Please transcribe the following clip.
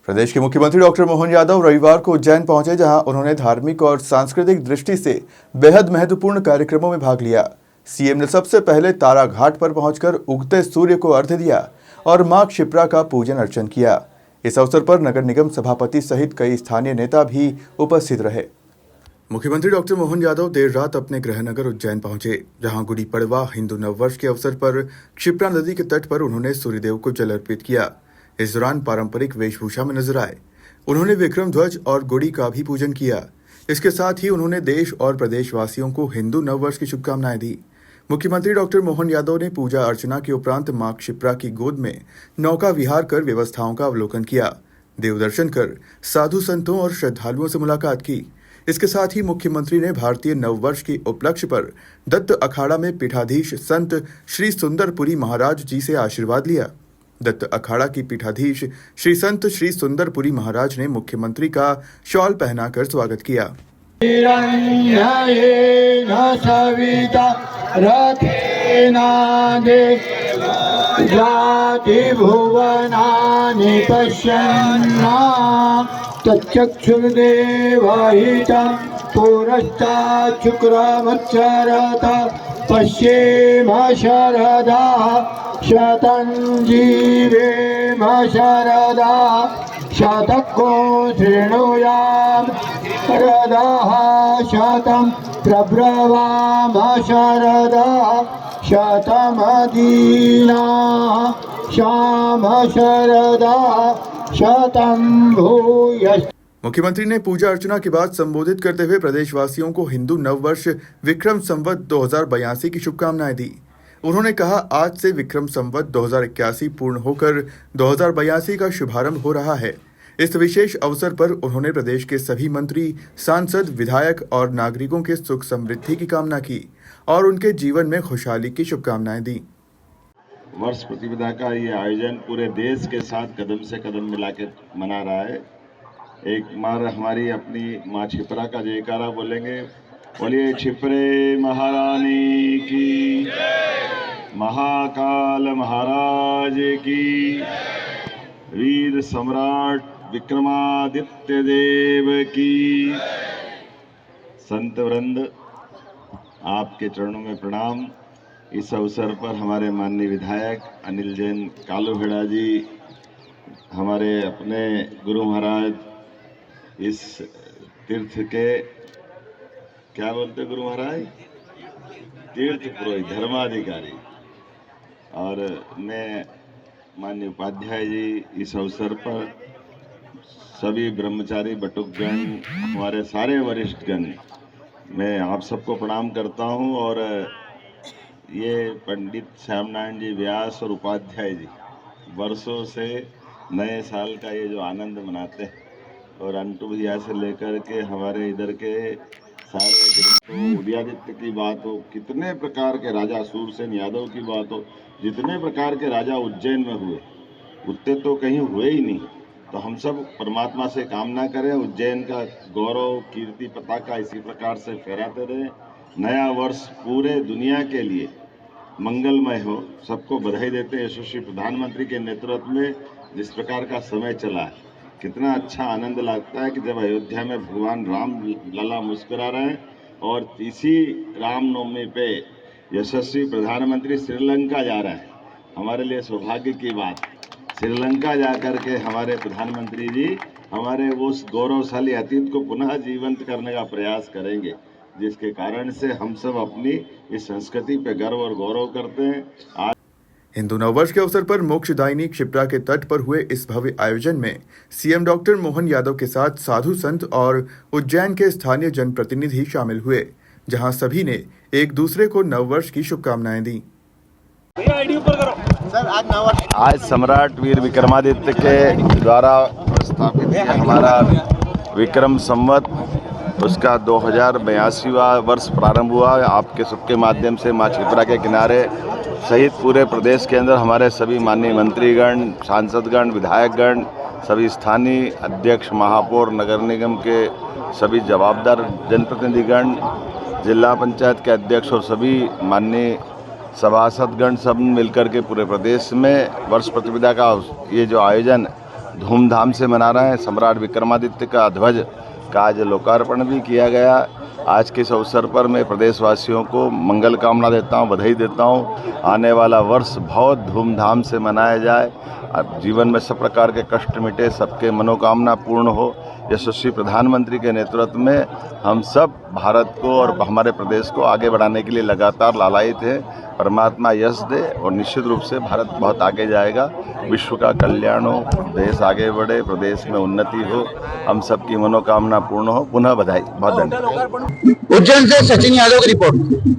प्रदेश के मुख्यमंत्री डॉक्टर मोहन यादव रविवार को उज्जैन पहुंचे, जहां उन्होंने धार्मिक और सांस्कृतिक दृष्टि से बेहद महत्वपूर्ण कार्यक्रमों में भाग लिया। सीएम ने सबसे पहले तारा घाट पर पहुंचकर उगते सूर्य को अर्घ्य दिया और मां क्षिप्रा का पूजन अर्चन किया। इस अवसर पर नगर निगम सभापति सहित कई स्थानीय नेता भी उपस्थित रहे। मुख्यमंत्री डॉक्टर मोहन यादव देर रात अपने गृह नगर उज्जैन पहुंचे, जहां गुड़ी पड़वा हिंदू नववर्ष के अवसर पर क्षिप्रा नदी के तट पर उन्होंने सूर्यदेव को जल अर्पित किया। इस दौरान पारंपरिक वेशभूषा में नजर आए। उन्होंने विक्रम ध्वज और गुड़ी का भी पूजन किया। इसके साथ ही उन्होंने देश और प्रदेशवासियों को हिंदू नववर्ष की शुभकामनाएं दी। मुख्यमंत्री डॉक्टर मोहन यादव ने पूजा अर्चना के उपरांत मां क्षिप्रा की गोद में नौका विहार कर व्यवस्थाओं का अवलोकन किया, देव दर्शन कर साधु संतों और श्रद्धालुओं से मुलाकात की। इसके साथ ही मुख्यमंत्री ने भारतीय नववर्ष के उपलक्ष्य पर दत्त अखाड़ा में पीठाधीश संत श्री सुंदरपुरी महाराज जी से आशीर्वाद लिया। दत्त अखाड़ा की पीठाधीश श्री संत श्री सुंदरपुरी महाराज ने मुख्यमंत्री का शॉल पहनाकर स्वागत किया। पुरस्तात् शुक्रमच्चरता पश्येम शरदा शतं जीवेम शरदा शतको शृणुयाम शरदाः शतं प्रब्रवाम शरदा शतमदीना श्याम शरदा शतं भूयश्च। मुख्यमंत्री ने पूजा अर्चना के बाद संबोधित करते हुए प्रदेशवासियों को हिंदू नववर्ष विक्रम संवत 2082 की शुभकामनाएं दी। उन्होंने कहा, आज से विक्रम संवत 2081 पूर्ण होकर 2082 का शुभारंभ हो रहा है। इस विशेष अवसर पर उन्होंने प्रदेश के सभी मंत्री, सांसद, विधायक और नागरिकों के सुख समृद्धि की कामना की और उनके जीवन में खुशहाली की शुभकामनाएं दी। वर्ष प्रतिपदा का ये आयोजन पूरे देश के साथ कदम से कदम मिला के मना रहा है। एक बार हमारी अपनी माँ क्षिप्रा का जयकारा बोलेंगे। बोलिए क्षिप्रे महारानी की, महाकाल महाराज की, वीर सम्राट विक्रमादित्य देव की। संत वृंद, आपके चरणों में प्रणाम। इस अवसर पर हमारे माननीय विधायक अनिल जैन कालूहेड़ा जी, हमारे अपने गुरु महाराज, इस तीर्थ के क्या बोलते गुरु महाराज, तीर्थ पुरोहित, धर्माधिकारी, और मैं माननीय उपाध्याय जी, इस अवसर पर सभी ब्रह्मचारी बटुकगण, हमारे सारे वरिष्ठगण, मैं आप सबको प्रणाम करता हूं। और ये पंडित श्यामनारायण जी व्यास और उपाध्याय जी वर्षों से नए साल का ये जो आनंद मनाते हैं, और अंटू भैया से लेकर के हमारे इधर के सारे उदयादित्य की बात हो, कितने प्रकार के राजा सूरसेन यादव की बात हो, जितने प्रकार के राजा उज्जैन में हुए उतने तो कहीं हुए ही नहीं। तो हम सब परमात्मा से कामना करें उज्जैन का गौरव, कीर्ति पताका इसी प्रकार से फहराते रहे। नया वर्ष पूरे दुनिया के लिए मंगलमय हो, सबको बधाई देते हैं। यशस्वी प्रधानमंत्री के नेतृत्व में जिस प्रकार का समय चला है, कितना अच्छा आनंद लगता है कि जब अयोध्या में भगवान राम लला मुस्कुरा रहे हैं, और इसी रामनवमी पे यशस्वी प्रधानमंत्री श्रीलंका जा रहे हैं। हमारे लिए सौभाग्य की बात, श्रीलंका जाकर के हमारे प्रधानमंत्री जी हमारे उस गौरवशाली अतीत को पुनः जीवंत करने का प्रयास करेंगे, जिसके कारण से हम सब अपनी इस संस्कृति पे गर्व और गौरव करते हैं। आज हिंदू नववर्ष के अवसर पर मोक्षदायिनी क्षिप्रा के तट पर हुए इस भव्य आयोजन में सीएम डॉक्टर मोहन यादव के साथ साधु संत और उज्जैन के स्थानीय जनप्रतिनिधि शामिल हुए, जहां सभी ने एक दूसरे को नववर्ष की शुभकामनाएं दी। आज सम्राट वीर विक्रमादित्य के द्वारा स्थापित हमारा विक्रम संवत, उसका 2082वां वर्ष प्रारंभ हुआ। आपके सबके माध्यम से माँ क्षिप्रा के किनारे सहित पूरे प्रदेश के अंदर हमारे सभी माननीय मंत्रीगण, सांसदगण, विधायकगण, सभी स्थानीय अध्यक्ष, महापौर, नगर निगम के सभी जवाबदार जनप्रतिनिधिगण, जिला पंचायत के अध्यक्ष और सभी माननीय सभासदगण सब मिलकर के पूरे प्रदेश में वर्ष प्रतिपदा का ये जो आयोजन धूमधाम से मना रहे हैं। सम्राट विक्रमादित्य का ध्वज का आज लोकार्पण भी किया गया। आज के इस अवसर पर मैं प्रदेशवासियों को मंगल कामना देता हूं, बधाई देता हूं। आने वाला वर्ष बहुत धूमधाम से मनाया जाए, अब जीवन में सब प्रकार के कष्ट मिटे, सबके मनोकामना पूर्ण हो। यशस्वी प्रधानमंत्री के नेतृत्व में हम सब भारत को और हमारे प्रदेश को आगे बढ़ाने के लिए लगातार लालायित हैं। परमात्मा यश दे और निश्चित रूप से भारत बहुत आगे जाएगा। विश्व का कल्याण हो, देश आगे बढ़े, प्रदेश में उन्नति हो, हम सबकी मनोकामना पूर्ण हो। पुनः बधाई, बहुत धन्यवाद। उज्जैन से सचिन यादव की रिपोर्ट।